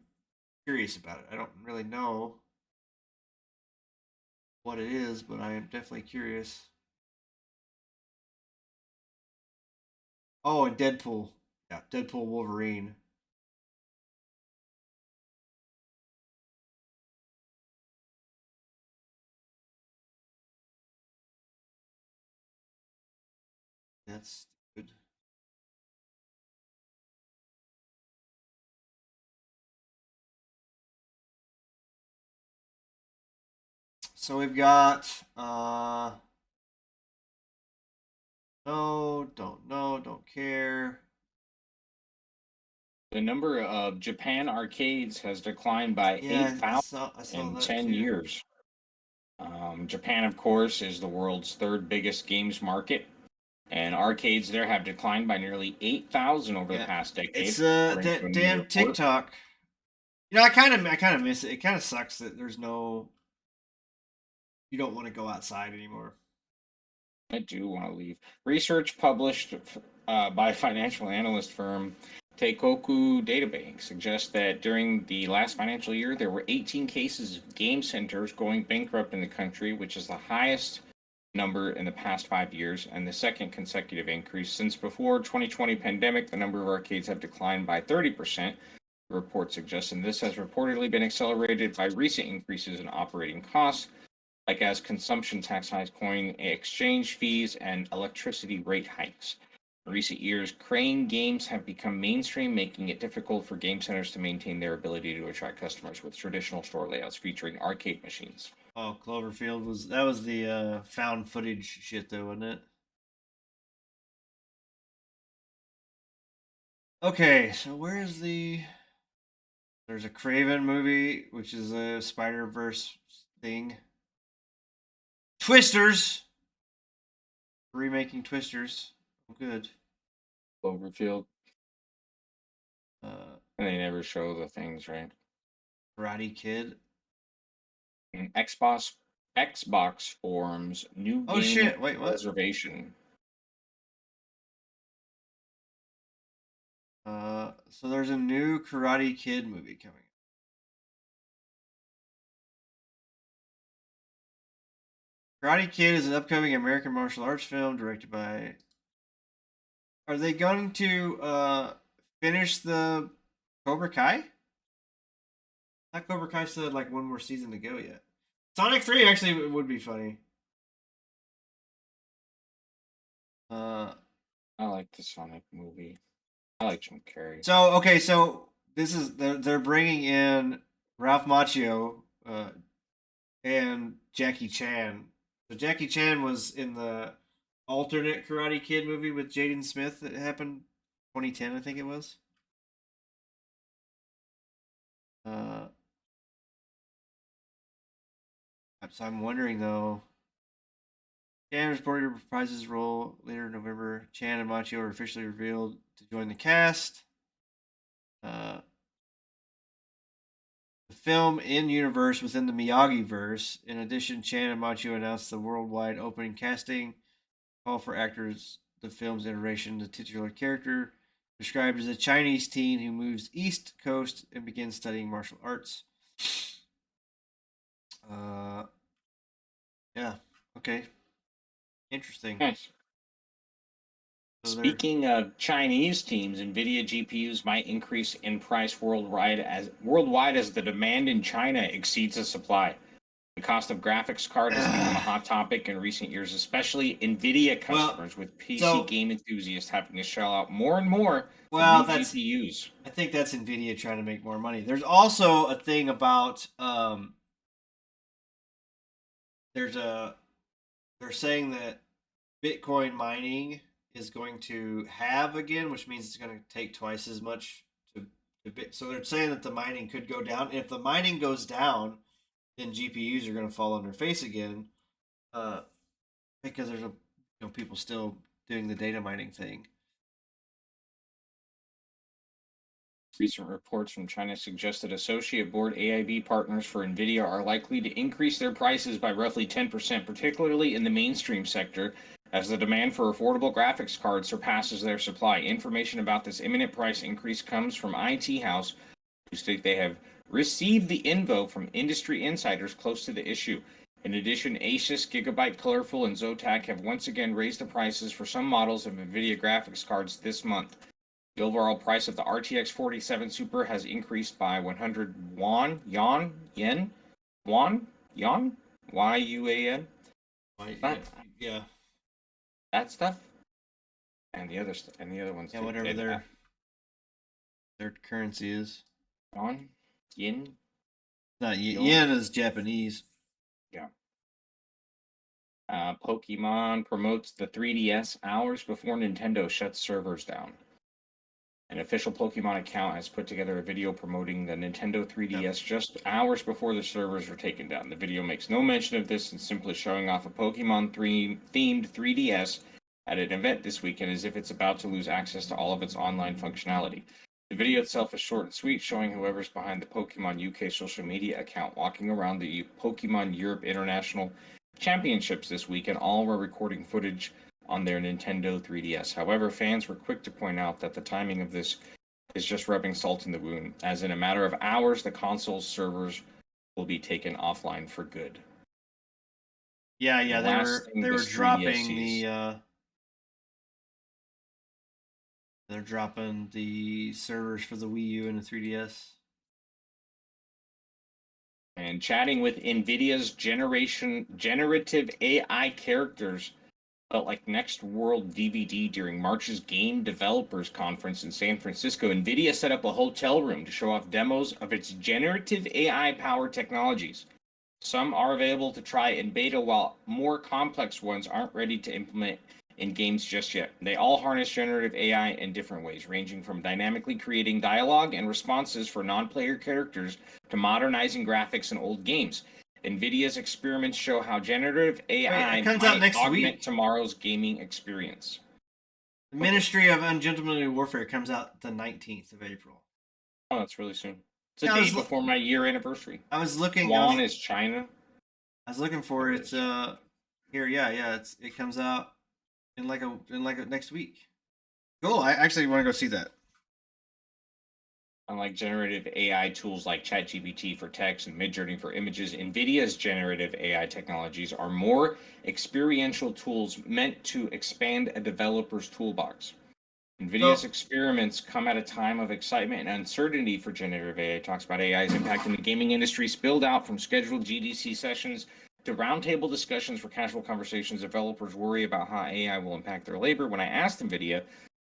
curious about it. I don't really know what it is, but I am definitely curious. Oh, and Deadpool. Yeah, Deadpool Wolverine. That's good. So we've got no, don't know, don't care. The number of Japan arcades has declined by 8,000 in 10 years. Japan, of course, is the world's third biggest games market, and arcades there have declined by nearly 8,000 over the Yeah. past decade. It's according to a that new damn report. TikTok. You know, I kind of miss it. It kind of sucks that there's no. You don't want to go outside anymore. I do want to leave. Research published by financial analyst firm Teikoku Databank suggests that during the last financial year, there were 18 cases of game centers going bankrupt in the country, which is the highest number in the past 5 years and the second consecutive increase since before 2020 pandemic. The number of arcades have declined by 30%. The report suggests, and this has reportedly been accelerated by recent increases in operating costs, like as consumption tax hikes, coin exchange fees, and electricity rate hikes. In recent years, crane games have become mainstream, making it difficult for game centers to maintain their ability to attract customers with traditional store layouts featuring arcade machines. Oh, Cloverfield was the found footage shit though, wasn't it? Okay, so where is the? There's a Craven movie, which is a Spider-Verse thing. Twisters. Remaking Twisters. Oh, good. Cloverfield, Uh, and they never show the things, right? Karate Kid. And Xbox forums new Oh, game shit, wait, what? reservation. So there's a new Karate Kid movie coming. Karate Kid is an upcoming American martial arts film directed by. Are they going to finish the Cobra Kai? That Cobra Kai still had like one more season to go yet. Sonic 3 actually would be funny. I like the Sonic movie. I like Jim Carrey. So okay, so this is they're bringing in Ralph Macchio and Jackie Chan. So Jackie Chan was in the alternate Karate Kid movie with Jaden Smith that happened 2010, I think it was. So I'm wondering though. Chan reported to reprise his role later in November. Chan and Macchio were officially revealed to join the cast. The film in universe within the Miyagi verse. In addition, Chan and Macchio announced the worldwide opening casting call for actors. The film's iteration, the titular character, described as a Chinese teen who moves east coast and begins studying martial arts. Yeah. Okay. Interesting. Nice. So Speaking of Chinese teams, NVIDIA GPUs might increase in price worldwide as the demand in China exceeds the supply. The cost of graphics card has become a hot topic in recent years, especially NVIDIA customers with PC game enthusiasts having to shell out more and more for new GPUs. I think that's NVIDIA trying to make more money. There's also a thing about they're saying that Bitcoin mining is going to halve again, which means it's going to take twice as much to bit. So they're saying that the mining could go down. If the mining goes down, then GPUs are going to fall on their face again, because there's people still doing the data mining thing. Recent reports from China suggest that associate board AIB partners for NVIDIA are likely to increase their prices by roughly 10%, particularly in the mainstream sector, as the demand for affordable graphics cards surpasses their supply. Information about this imminent price increase comes from IT House, who state they have received the info from industry insiders close to the issue. In addition, Asus, Gigabyte Colorful, and Zotac have once again raised the prices for some models of NVIDIA graphics cards this month. The overall price of the RTX 47 Super has increased by 100 yuan, Y-U-A-N? Yeah. That stuff? And the other ones. Yeah, whatever their currency is. Yuan? Yin? Not yen is Japanese. Yeah. Pokemon promotes the 3DS hours before Nintendo shuts servers down. An official Pokemon account has put together a video promoting the Nintendo 3DS just hours before the servers were taken down. The video makes no mention of this and simply showing off a Pokemon themed 3DS at an event this weekend as if it's about to lose access to all of its online functionality. The video itself is short and sweet, showing whoever's behind the Pokemon UK social media account walking around the Pokemon Europe International Championships this weekend, all were recording footage on their Nintendo 3DS. However, fans were quick to point out that the timing of this is just rubbing salt in the wound, as in a matter of hours, the console's servers will be taken offline for good. Yeah, The they last were thing they were this 3DS dropping sees. they're dropping the servers for the Wii U and the 3DS. And chatting with NVIDIA's generative AI characters felt like Next World DVD during March's Game Developers Conference in San Francisco. NVIDIA set up a hotel room to show off demos of its generative AI-powered technologies. Some are available to try in beta, while more complex ones aren't ready to implement in games just yet. They all harness generative AI in different ways, ranging from dynamically creating dialogue and responses for non-player characters to modernizing graphics in old games. NVIDIA's experiments show how generative AI it comes out might next augment week. tomorrow's gaming experience. The Ministry of Ungentlemanly Warfare comes out the 19th of April. Oh, that's really soon. It's a Yeah, I day was before my year anniversary. I was looking. Juan is China. I was looking for There it. it It's is. here. Yeah, it comes out in like a next week. Cool. I actually want to go see that. Unlike generative AI tools like ChatGPT for text and Midjourney for images, NVIDIA's generative AI technologies are more experiential tools meant to expand a developer's toolbox. NVIDIA's experiments come at a time of excitement and uncertainty for generative AI. It talks about AI's impact in the gaming industry, spilled out from scheduled GDC sessions to roundtable discussions for casual conversations. Developers worry about how AI will impact their labor. When I asked NVIDIA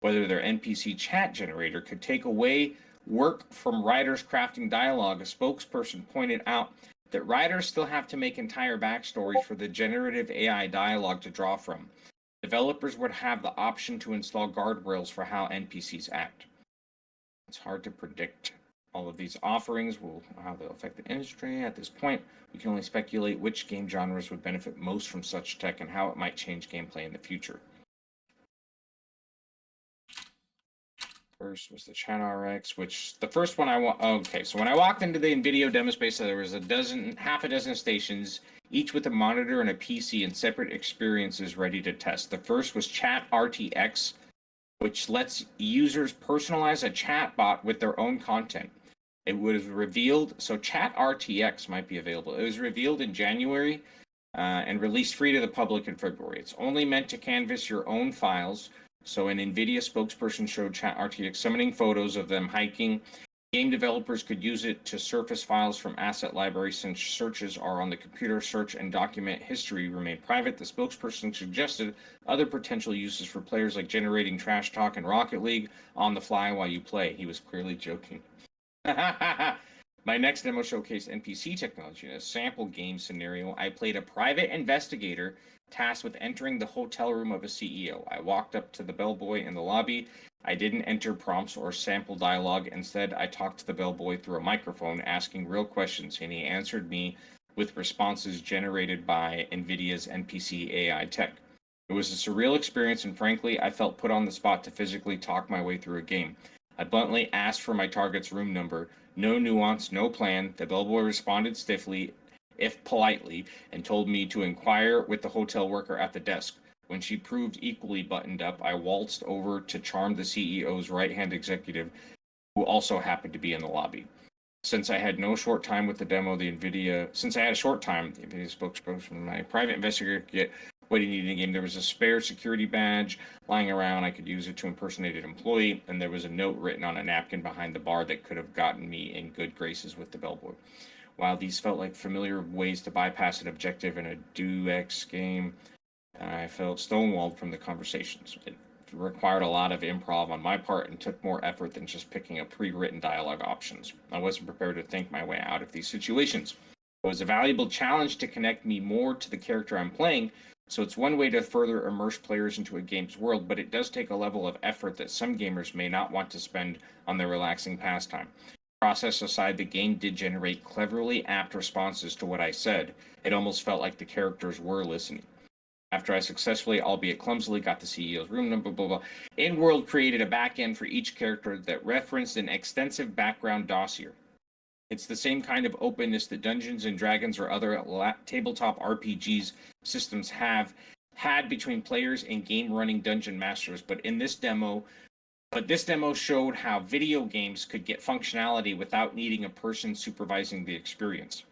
whether their NPC chat generator could take away work from writers crafting dialogue, a spokesperson pointed out that writers still have to make entire backstories for the generative AI dialogue to draw from. Developers would have the option to install guardrails for how NPCs act. It's hard to predict all of these offerings how they'll affect the industry. At this point, we can only speculate which game genres would benefit most from such tech and how it might change gameplay in the future. First was the ChatRX, which the first one so when I walked into the NVIDIA demo space, there was half a dozen stations, each with a monitor and a PC and separate experiences ready to test. The first was ChatRTX, which lets users personalize a chatbot with their own content. It was revealed, so ChatRTX might be available. It was revealed in January and released free to the public in February. It's only meant to canvas your own files. So an NVIDIA spokesperson showed ChatRTX summoning photos of them hiking. Game developers could use it to surface files from asset libraries since searches are on the computer. Search and document history remain private. The spokesperson suggested other potential uses for players like generating trash talk in Rocket League on the fly while you play. He was clearly joking. My next demo showcased NPC technology. In a sample game scenario, I played a private investigator tasked with entering the hotel room of a CEO. I walked up to the bellboy in the lobby. I didn't enter prompts or sample dialogue. Instead, I talked to the bellboy through a microphone, asking real questions, and he answered me with responses generated by NVIDIA's NPC AI tech. It was a surreal experience, and frankly, I felt put on the spot to physically talk my way through a game. I bluntly asked for my target's room number. No nuance, no plan. The bellboy responded stiffly, if politely, and told me to inquire with the hotel worker at the desk. When she proved equally buttoned up, I waltzed over to charm the CEO's right-hand executive, who also happened to be in the lobby. Since I had a short time, the NVIDIA spokesperson, my private investigator could get what he needed in the game. There was a spare security badge lying around. I could use it to impersonate an employee, and there was a note written on a napkin behind the bar that could have gotten me in good graces with the bellboy. While these felt like familiar ways to bypass an objective in a DoX game, I felt stonewalled from the conversations. It required a lot of improv on my part and took more effort than just picking up pre-written dialogue options. I wasn't prepared to think my way out of these situations. It was a valuable challenge to connect me more to the character I'm playing, So it's one way to further immerse players into a game's world, but it does take a level of effort that some gamers may not want to spend on their relaxing pastime. Process aside, the game did generate cleverly apt responses to what I said. It almost felt like the characters were listening. After I successfully, albeit clumsily, got the CEO's room number, blah, blah, InWorld created a backend for each character that referenced an extensive background dossier. It's the same kind of openness that Dungeons and Dragons or other tabletop RPGs systems have had between players and game-running dungeon masters. But this demo showed how video games could get functionality without needing a person supervising the experience.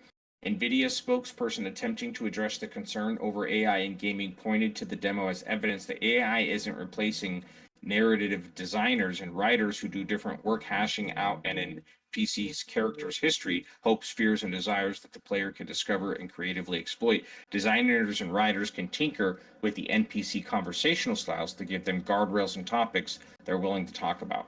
NVIDIA's spokesperson attempting to address the concern over AI in gaming pointed to the demo as evidence that AI isn't replacing narrative designers and writers who do different work, hashing out an NPC's character's history, hopes, fears, and desires that the player can discover and creatively exploit. Designers and writers can tinker with the NPC conversational styles to give them guardrails and topics they're willing to talk about.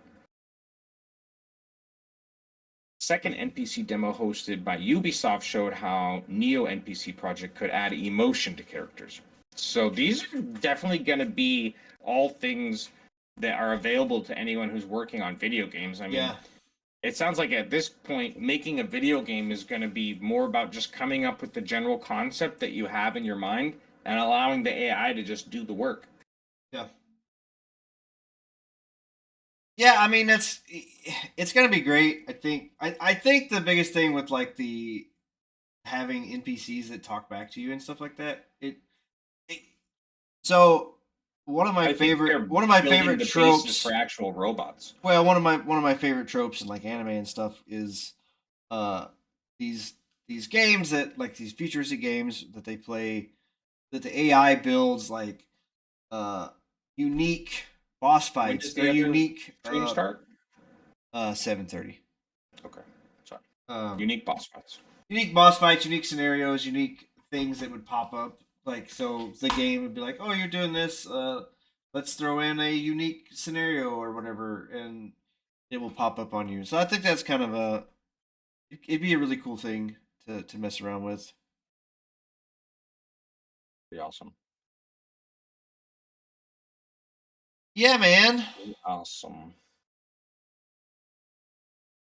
Second NPC demo hosted by Ubisoft showed how Neo NPC project could add emotion to characters. So these are definitely going to be all things that are available to anyone who's working on video games. I mean, It sounds like at this point, making a video game is going to be more about just coming up with the general concept that you have in your mind and allowing the AI to just do the work. Yeah. Yeah, I mean it's gonna be great. I think the biggest thing with like the having NPCs that talk back to you and stuff like that. So one of my favorite building the tropes basis for actual robots. Well, one of my favorite tropes in like anime and stuff is these games that like these futuristic games that they play that the AI builds like unique boss fights or unique stream start 7:30. Okay, sorry. Unique boss fights. Unique boss fights, unique scenarios, unique things that would pop up. Like so, the game would be like, "Oh, you're doing this. Let's throw in a unique scenario or whatever," and it will pop up on you. So I think that's kind of it'd be a really cool thing to mess around with. Pretty awesome. Yeah, man. Pretty awesome.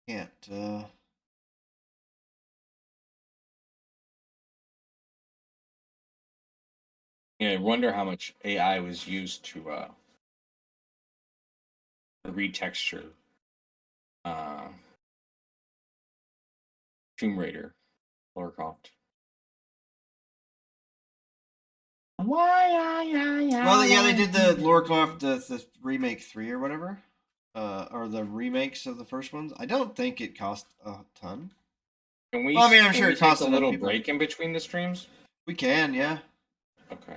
Can't. Yeah, I wonder how much AI was used to retexture Tomb Raider, Lara Croft. Well, yeah, they did the Lara Croft the remake 3 or whatever, or the remakes of the first ones. I don't think it cost a ton. Can we? Well, I mean, I'm can sure we it costs take a enough little people. break in between the streams. We can, yeah. Okay.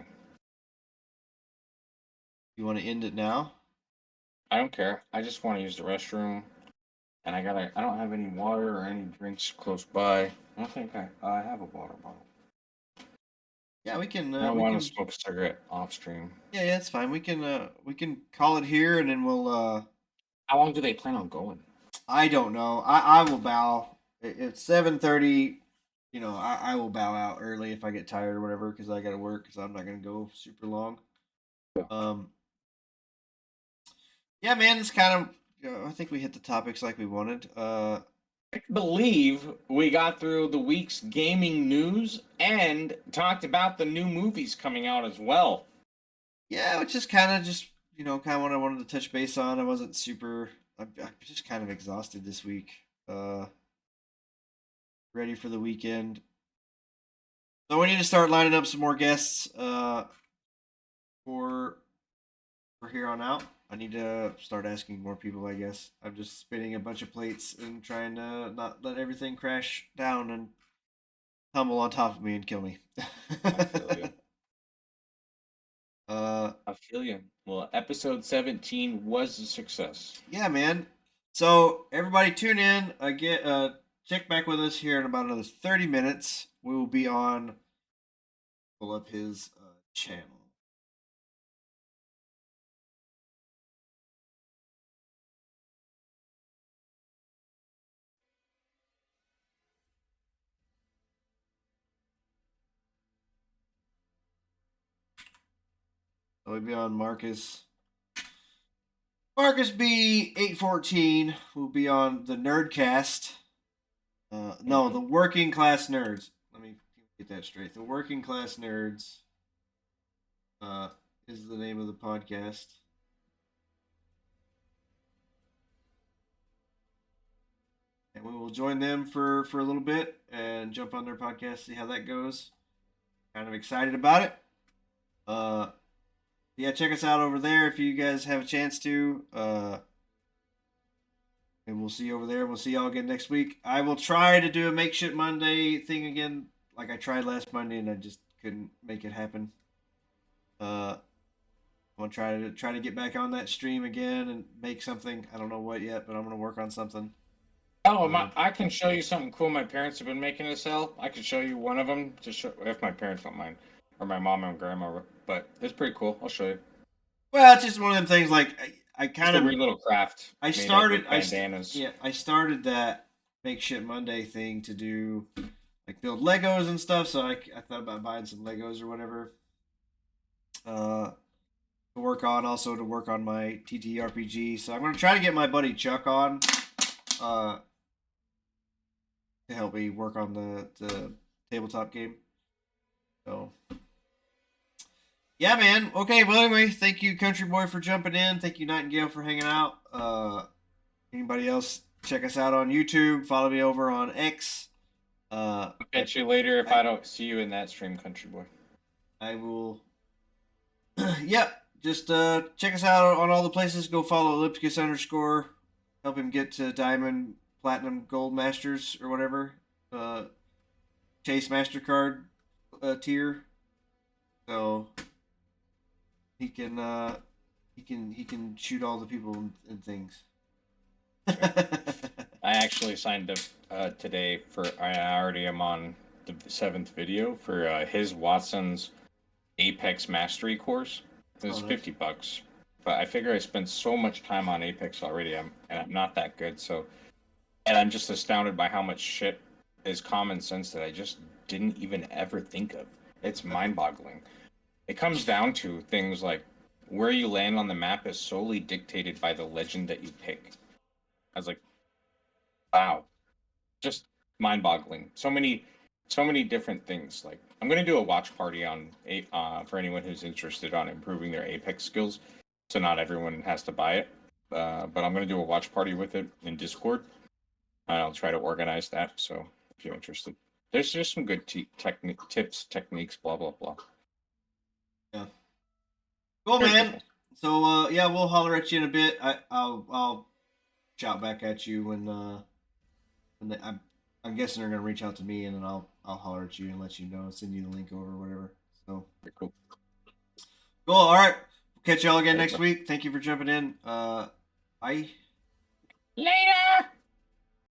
You want to end it now? I don't care. I just want to use the restroom, and I don't have any water or any drinks close by. I don't think I have a water bottle. Yeah, we can. I want to smoke a cigarette off stream. Yeah, it's fine. We can call it here, and then we'll. How long do they plan on going? I don't know. I will bow. It's 7:30. You know, I will bow out early if I get tired or whatever because I got to work because I'm not gonna go super long. Yeah. Yeah, man, it's kind of. I think we hit the topics like we wanted. I believe we got through the week's gaming news and talked about the new movies coming out as well. Yeah, which is kind of just kind of what I wanted to touch base on. I wasn't super. I'm just kind of exhausted this week. Ready for the weekend. So we need to start lining up some more guests for here on out. I need to start asking more people, I guess. I'm just spinning a bunch of plates and trying to not let everything crash down and tumble on top of me and kill me. I feel you. I feel you. Well, episode 17 was a success. Yeah, man. So everybody tune in. Check back with us here in about another 30 minutes. We will be on. Pull up his channel. We'll be on Marcus. Marcus B 814 will be on the Nerdcast. No, the Working Class Nerds. Let me get that straight. The Working Class Nerds is the name of the podcast. And we will join them for a little bit and jump on their podcast, see how that goes. Kind of excited about it. Yeah, check us out over there if you guys have a chance to. And we'll see you over there. We'll see y'all again next week. I will try to do a Make Shit Monday thing again, like I tried last Monday, and I just couldn't make it happen. I'm gonna try to get back on that stream again and make something. I don't know what yet, but I'm gonna work on something. Oh, I can show you something cool my parents have been making to sell. I can show you one of them to show if my parents don't mind, or my mom and grandma. But it's pretty cool. I'll show you. Well, it's just one of them things. Like I kind of weird little craft. I started that Make Shit Monday thing to do like build Legos and stuff. So I thought about buying some Legos or whatever. To work on my TTRPG. So I'm gonna try to get my buddy Chuck on. To help me work on the tabletop game. So, yeah, man. Okay, well, anyway, thank you, Country Boy, for jumping in. Thank you, Nightingale, for hanging out. Anybody else, check us out on YouTube. Follow me over on X. I'll catch you later if I don't see you in that stream, Country Boy. I will. Yep. Just check us out on all the places. Go follow Ellipticus _ help him get to Diamond, Platinum, Gold Masters or whatever. Chase MasterCard tier. So he can shoot all the people and things. I actually signed up today for. I already am on the 7th video for his Watson's Apex Mastery course. It was $50, but I figure I spent so much time on Apex already, and I'm not that good. So, and I'm just astounded by how much shit is common sense that I just didn't even ever think of. It's mind-boggling. It comes down to things like where you land on the map is solely dictated by the legend that you pick. I was like, wow, just mind-boggling. So many different things. Like, I'm gonna do a watch party on for anyone who's interested on improving their Apex skills. So not everyone has to buy it, but I'm gonna do a watch party with it in Discord. I'll try to organize that. So if you're interested, there's just some good tips, techniques, blah blah blah. Yeah. Cool, man. So yeah, we'll holler at you in a bit. I'll shout back at you when I'm guessing they're gonna reach out to me, and then I'll holler at you and let you know, send you the link over or whatever. So very cool. Cool. All right. Catch y'all again next week. Thank you for jumping in. Bye.